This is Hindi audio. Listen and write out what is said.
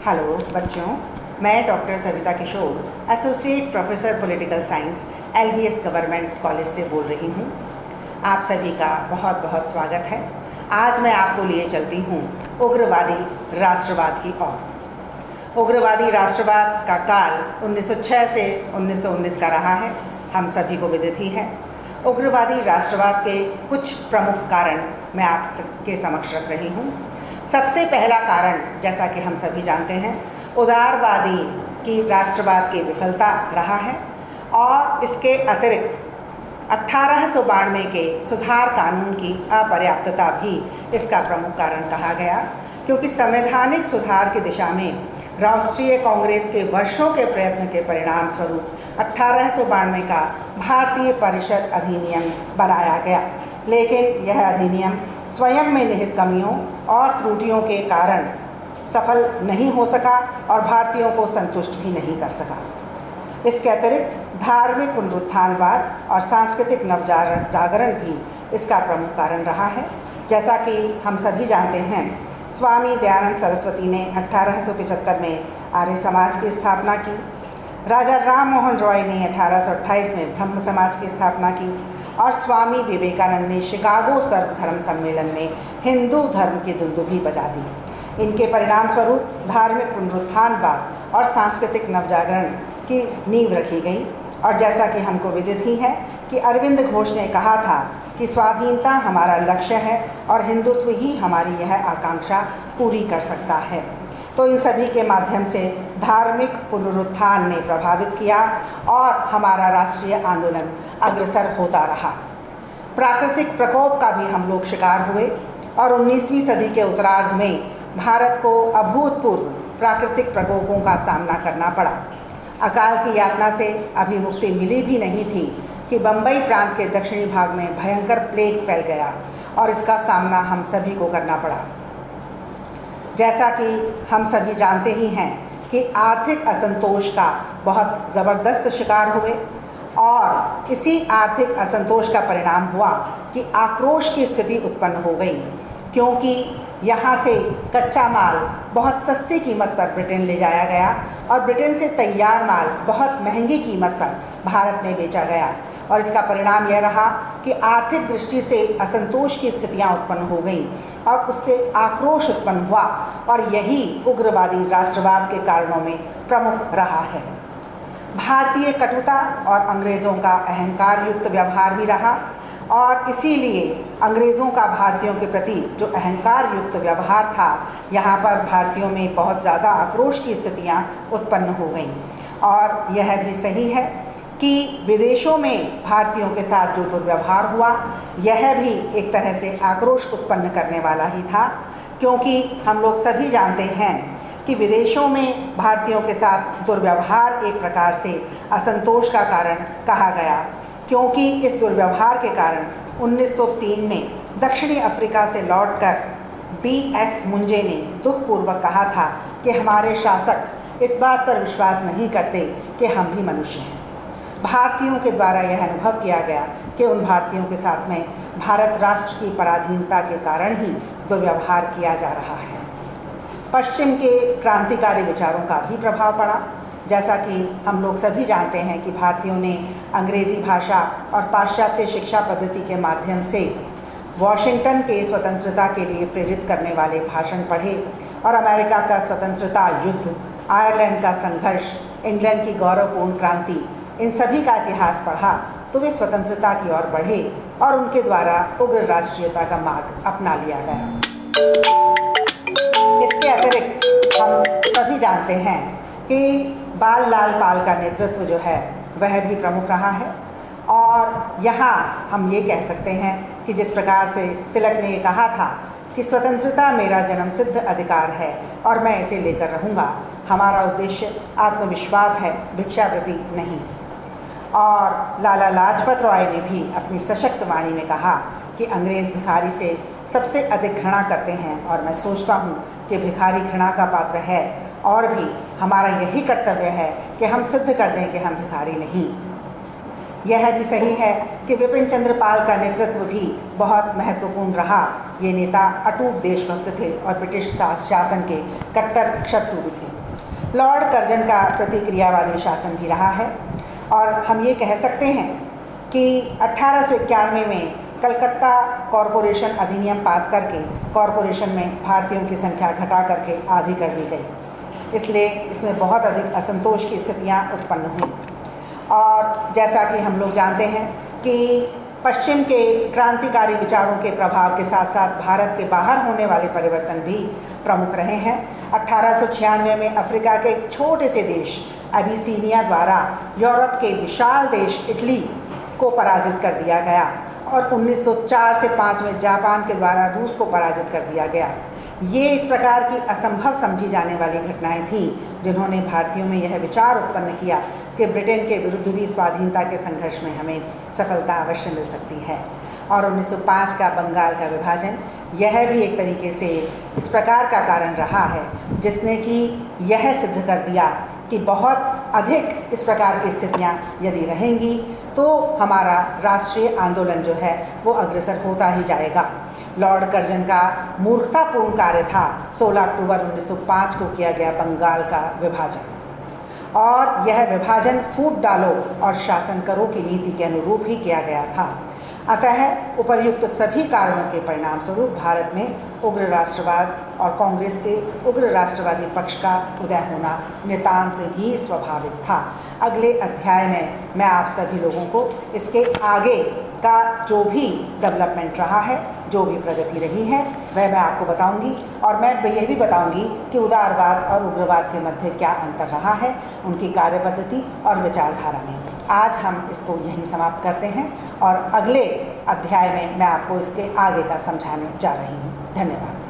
हेलो बच्चों, मैं doctor Savita Kishore, associate professor political science, LBS government college से बोल रही हूँ। आप सभी का बहुत बहुत स्वागत है। आज मैं आपको लिए चलती हूँ उग्रवादी राष्ट्रवाद की ओर। उग्रवादी राष्ट्रवाद का काल 1906 से 1919 का रहा है, हम सभी को विदित ही है। उग्रवादी राष्ट्रवाद के कुछ प्रमुख कारण मैं आपके समक्ष रख रही हूँ। सबसे पहला कारण, जैसा कि हम सभी जानते हैं, उदारवादी की राष्ट्रवाद की विफलता रहा है और इसके अतिरिक्त 1892 के सुधार कानून की अपर्याप्तता भी इसका प्रमुख कारण कहा गया, क्योंकि संवैधानिक सुधार की दिशा में राष्ट्रीय कांग्रेस के वर्षों के प्रयत्न के परिणाम स्वरूप 1892 का भारतीय परिषद अधिनियम बनाया गया, लेकिन यह अधिनियम स्वयं में निहित कमियों और त्रुटियों के कारण सफल नहीं हो सका और भारतीयों को संतुष्ट भी नहीं कर सका। इसके अतिरिक्त धार्मिक पुनरुत्थानवाद और सांस्कृतिक नवजागरण भी इसका प्रमुख कारण रहा है। जैसा कि हम सभी जानते हैं, स्वामी दयानंद सरस्वती ने 1875 में आर्य समाज की स्थापना की। राजा राम मोहन रॉय ने 1828 में ब्रह्म समाज की स्थापना की और स्वामी विवेकानंद ने शिकागो सर्वधर्म सम्मेलन में हिंदू धर्म की दुंदुभी बजा दी। इनके परिणाम स्वरूप धार्मिक पुनरुत्थानवाद और सांस्कृतिक नवजागरण की नींव रखी गई। और जैसा कि हमको विदित ही है कि अरविंद घोष ने कहा था कि स्वाधीनता हमारा लक्ष्य है और हिंदुत्व ही हमारी यह आकांक्षा पूरी कर सकता है। तो इन सभी के माध्यम से धार्मिक पुनरुत्थान ने प्रभावित किया और हमारा राष्ट्रीय आंदोलन अग्रसर होता रहा। प्राकृतिक प्रकोप का भी हम लोग शिकार हुए और 19वीं सदी के उत्तरार्ध में भारत को अभूतपूर्व प्राकृतिक प्रकोपों का सामना करना पड़ा। अकाल की यातना से अभी मुक्ति मिली भी नहीं थी कि बम्बई प्रांत के दक्षिणी भाग में भयंकर प्लेग फैल गया और इसका सामना हम सभी को करना पड़ा। जैसा कि हम सभी जानते ही हैं कि आर्थिक असंतोष का बहुत ज़बरदस्त शिकार हुए और इसी आर्थिक असंतोष का परिणाम हुआ कि आक्रोश की स्थिति उत्पन्न हो गई, क्योंकि यहाँ से कच्चा माल बहुत सस्ती कीमत पर ब्रिटेन ले जाया गया और ब्रिटेन से तैयार माल बहुत महंगी कीमत पर भारत में बेचा गया। और इसका परिणाम यह रहा कि आर्थिक दृष्टि से असंतोष की स्थितियां उत्पन्न हो गईं और उससे आक्रोश उत्पन्न हुआ और यही उग्रवादी राष्ट्रवाद के कारणों में प्रमुख रहा है। भारतीय कटुता और अंग्रेज़ों का अहंकार युक्त व्यवहार भी रहा और इसीलिए अंग्रेज़ों का भारतीयों के प्रति जो अहंकार युक्त व्यवहार था, यहाँ पर भारतीयों में बहुत ज़्यादा आक्रोश की स्थितियाँ उत्पन्न हो गईं। और यह भी सही है कि विदेशों में भारतीयों के साथ जो दुर्व्यवहार हुआ, यह भी एक तरह से आक्रोश उत्पन्न करने वाला ही था, क्योंकि हम लोग सभी जानते हैं कि विदेशों में भारतीयों के साथ दुर्व्यवहार एक प्रकार से असंतोष का कारण कहा गया, क्योंकि इस दुर्व्यवहार के कारण 1903 में दक्षिणी अफ्रीका से लौटकर B.S. मुंजे ने दुखपूर्वक कहा था कि हमारे शासक इस बात पर विश्वास नहीं करते कि हम भी मनुष्य हैं। भारतीयों के द्वारा यह अनुभव किया गया कि उन भारतीयों के साथ में भारत राष्ट्र की पराधीनता के कारण ही दुर्व्यवहार किया जा रहा है। पश्चिम के क्रांतिकारी विचारों का भी प्रभाव पड़ा। जैसा कि हम लोग सभी जानते हैं कि भारतीयों ने अंग्रेज़ी भाषा और पाश्चात्य शिक्षा पद्धति के माध्यम से वॉशिंगटन के स्वतंत्रता के लिए प्रेरित करने वाले भाषण पढ़े और अमेरिका का स्वतंत्रता युद्ध, आयरलैंड का संघर्ष, इंग्लैंड की गौरवपूर्ण क्रांति, इन सभी का इतिहास पढ़ा तो वे स्वतंत्रता की ओर बढ़े और उनके द्वारा उग्र राष्ट्रीयता का मार्ग अपना लिया गया। इसके अतिरिक्त हम सभी जानते हैं कि बाल लाल पाल का नेतृत्व जो है वह भी प्रमुख रहा है। और यहाँ हम ये कह सकते हैं कि जिस प्रकार से तिलक ने ये कहा था कि स्वतंत्रता मेरा जन्मसिद्ध अधिकार है और मैं इसे लेकर रहूँगा, हमारा उद्देश्य आत्मविश्वास है, भिक्षावृत्ति नहीं। और लाला लाजपत राय ने भी अपनी सशक्त वाणी में कहा कि अंग्रेज़ भिखारी से सबसे अधिक घृणा करते हैं और मैं सोचता हूँ कि भिखारी घृणा का पात्र है और भी हमारा यही कर्तव्य है कि हम सिद्ध कर दें कि हम भिखारी नहीं। यह भी सही है कि विपिन चंद्र पाल का नेतृत्व भी बहुत महत्वपूर्ण रहा ये नेता अटूट देशभक्त थे और ब्रिटिश शासन के कट्टर शत्रु भी थे। लॉर्ड कर्जन का प्रतिक्रियावादी शासन भी रहा है और हम ये कह सकते हैं कि 1891 में कलकत्ता कॉरपोरेशन अधिनियम पास करके कॉरपोरेशन में भारतीयों की संख्या घटा करके आधी कर दी गई, इसलिए इसमें बहुत अधिक असंतोष की स्थितियां उत्पन्न हुई। और जैसा कि हम लोग जानते हैं कि पश्चिम के क्रांतिकारी विचारों के प्रभाव के साथ साथ भारत के बाहर होने वाले परिवर्तन भी प्रमुख रहे हैं। 1896 में अफ्रीका के एक छोटे से देश अबिसीनिया द्वारा यूरोप के विशाल देश इटली को पराजित कर दिया गया और 1904 से 5 में जापान के द्वारा रूस को पराजित कर दिया गया। ये इस प्रकार की असंभव समझी जाने वाली घटनाएं थीं जिन्होंने भारतीयों में यह विचार उत्पन्न किया कि ब्रिटेन के विरुद्ध भी स्वाधीनता के संघर्ष में हमें सफलता अवश्य मिल सकती है। और 1905 का बंगाल का विभाजन यह भी एक तरीके से इस प्रकार का कारण रहा है जिसने कि यह सिद्ध कर दिया कि बहुत अधिक इस प्रकार की स्थितियां यदि रहेंगी तो हमारा राष्ट्रीय आंदोलन जो है वो अग्रसर होता ही जाएगा। लॉर्ड कर्जन का मूर्खतापूर्ण कार्य था 16 अक्टूबर 1905 को किया गया बंगाल का विभाजन, और यह विभाजन फूट डालो और शासन करो की नीति के अनुरूप ही किया गया था। अतः उपर्युक्त सभी कारणों के परिणाम स्वरूप भारत में उग्र राष्ट्रवाद और कांग्रेस के उग्र राष्ट्रवादी पक्ष का उदय होना नितांत ही स्वाभाविक था। अगले अध्याय में मैं आप सभी लोगों को इसके आगे का जो भी डेवलपमेंट रहा है, जो भी प्रगति रही है, वह मैं आपको बताऊंगी और मैं यह भी बताऊंगी कि उदारवाद और उग्रवाद के मध्य क्या अंतर रहा है उनकी कार्यपद्धति और विचारधारा में। आज हम इसको यहीं समाप्त करते हैं और अगले अध्याय में मैं आपको इसके आगे का समझाने जा रही हूँ। धन्यवाद।